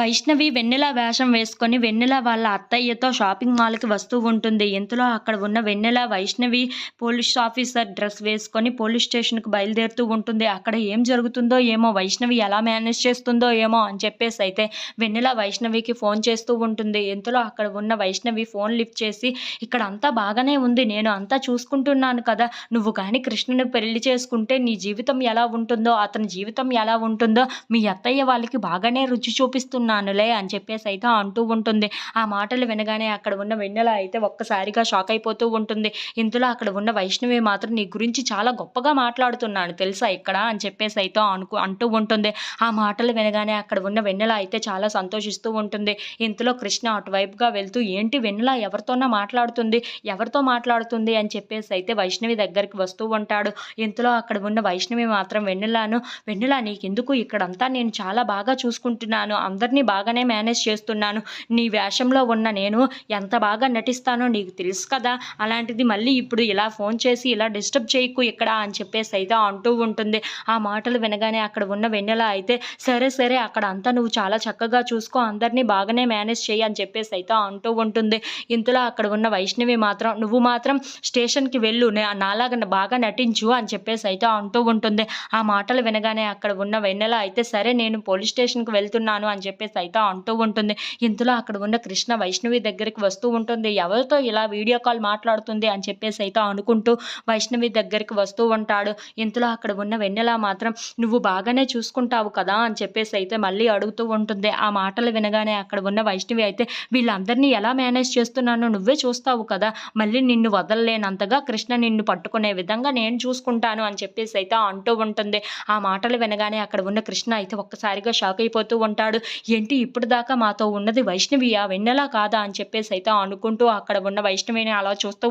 వైష్ణవి వెన్నెల వేషం వేసుకొని వెన్నెల వాళ్ళ అత్తయ్యతో షాపింగ్ మాల్‌కి వస్తూ ఉంటుంది. ఇంతలో అక్కడ ఉన్న వెన్నెల వైష్ణవి పోలీస్ ఆఫీసర్ డ్రెస్ వేసుకొని పోలీస్ స్టేషన్‌కి బయలుదేరుతూ ఉంటుంది. అక్కడ ఏం జరుగుతుందో ఏమో! వైష్ణవి ఎలా మేనేజ్ చేస్తుందో ఏమో అని చెప్పేసైతే వెన్నెల వైష్ణవికి ఫోన్ చేస్తూ ఉంటుంది. ఇంతలో అక్కడ ఉన్న వైష్ణవి ఫోన్ లిఫ్ట్ చేసి, "ఇక్కడ అంతా బాగానే ఉంది. నేను అంతా చూసుకుంటున్నాను కదా! నువ్వు కానీ కృష్ణని పెళ్లి చేసుకుంటే నీ జీవితం ఎలా ఉంటుందో, అతని జీవితం ఎలా ఉంటుందో మీ అత్తయ్య వాళ్ళకి బాగానే రుచి చూపిస్తున్నానులే" అని చెప్పేసైతే అంటూ ఉంటుంది. ఆ మాటలు వినగానే అక్కడ ఉన్న వెన్నెల అయితే ఒక్కసారిగా షాక్ అయిపోతూ ఉంటుంది. ఇంతలో అక్కడ ఉన్న వైష్ణవి మాత్రం "నీ గురించి చాలా గొప్పగా మాట్లాడుతున్నాను తెలుసా ఇక్కడ" అని చెప్పేసైతే అంటూ ఉంటుంది. ఆ మాటలు వినగానే అక్కడ ఉన్న వెన్నెల అయితే చాలా సంతోషిస్తూ ఉంటుంది. ఇంతలో కృష్ణ అటువైపుగా వెళ్తూ "ఏంటి వెన్నెల ఎవరితోనో మాట్లాడుతుంది, ఎవరితో మాట్లాడుతుంది" అని చెప్పేసైతే వైష్ణవి దగ్గరికి వస్తూ ఉంటాడు. ఇంతలో అక్కడ ఉన్న వైష్ణవి మాత్రం వెన్నెలను "వెన్నెల నీకెందుకు ఇక్కడంతా నేను చాలా బాగా చూసుకుంటున్నాను. అందరిని బాగానే మేనేజ్ చేస్తున్నాను. నీ వేషంలో ఉన్న నేను ఎంత బాగా నటిస్తానో నీకు తెలుసు కదా! అలాంటిది మళ్ళీ ఇప్పుడు ఇలా ఫోన్ చేసి ఇలా డిస్టర్బ్ చేయకు ఇక్కడ" అని చెప్పేసైతే అంటూ ఉంటుంది. ఆ మాటలు వినగానే అక్కడ ఉన్న వెన్నెల అయితే "సరే, సరే అక్కడ అంతా నువ్వు చాలా చక్కగా చూసుకో. అందరిని బాగానే మేనేజ్ చెయ్యి" అని చెప్పేసైతే అంటూ ఉంటుంది. ఇంతలో అక్కడ ఉన్న వైష్ణవి మాత్రం "నువ్వు మాత్రం స్టేషన్‌కి వెళ్ళు. నాలాగా బాగా నటించు" అని చెప్పేసైతే అంటూ ఉంటుంది. ఆ మాటలు వినగానే అక్కడ ఉన్న వెన్నెల అయితే "సరే నేను పోలీస్ స్టేషన్‌కి వెళ్తున్నాను" అని చెప్పేసైతే అంటూ ఉంటుంది. ఇంతలో అక్కడ ఉన్న కృష్ణ వైష్ణవి దగ్గరికి వస్తూ ఉంటుంది. ఎవరితో ఇలా వీడియో కాల్ మాట్లాడుతుంది అని చెప్పేసైతే అనుకుంటూ వైష్ణవి దగ్గరికి వస్తూ ఉంటాడు. ఇంతలో అక్కడ ఉన్న వెన్నెల మాత్రం "నువ్వు బాగానే చూసుకుంటావు కదా" అని చెప్పేసైతే మళ్ళీ అడుగుతూ ఉంటుంది. ఆ మాటలు వినగానే అక్కడ ఉన్న వైష్ణవి అయితే "వీళ్ళందరినీ ఎలా మేనేజ్ చేస్తున్నానో నువ్వే చూస్తావు కదా! మళ్ళీ నిన్ను వదలలేనంతగా కృష్ణ నిన్ను పట్టుకునే విధంగా నేను చూసుకుంటాను" అని చెప్పేసైతే అంటూ ఉంటుంది. ఆ మాటలు వినగానే అక్కడ ఉన్న కృష్ణ అయితే ఒక్కసారిగా షాక్ అయిపోతూ ఉంటాడు. ఏంటి ఇప్పటిదాకా మాతో ఉన్నది వైష్ణవియా, వెన్నెల కాదా అని చెప్పేసైతే అనుకుంటూ అక్కడ ఉన్న వైష్ణవిని అలా చూస్తూ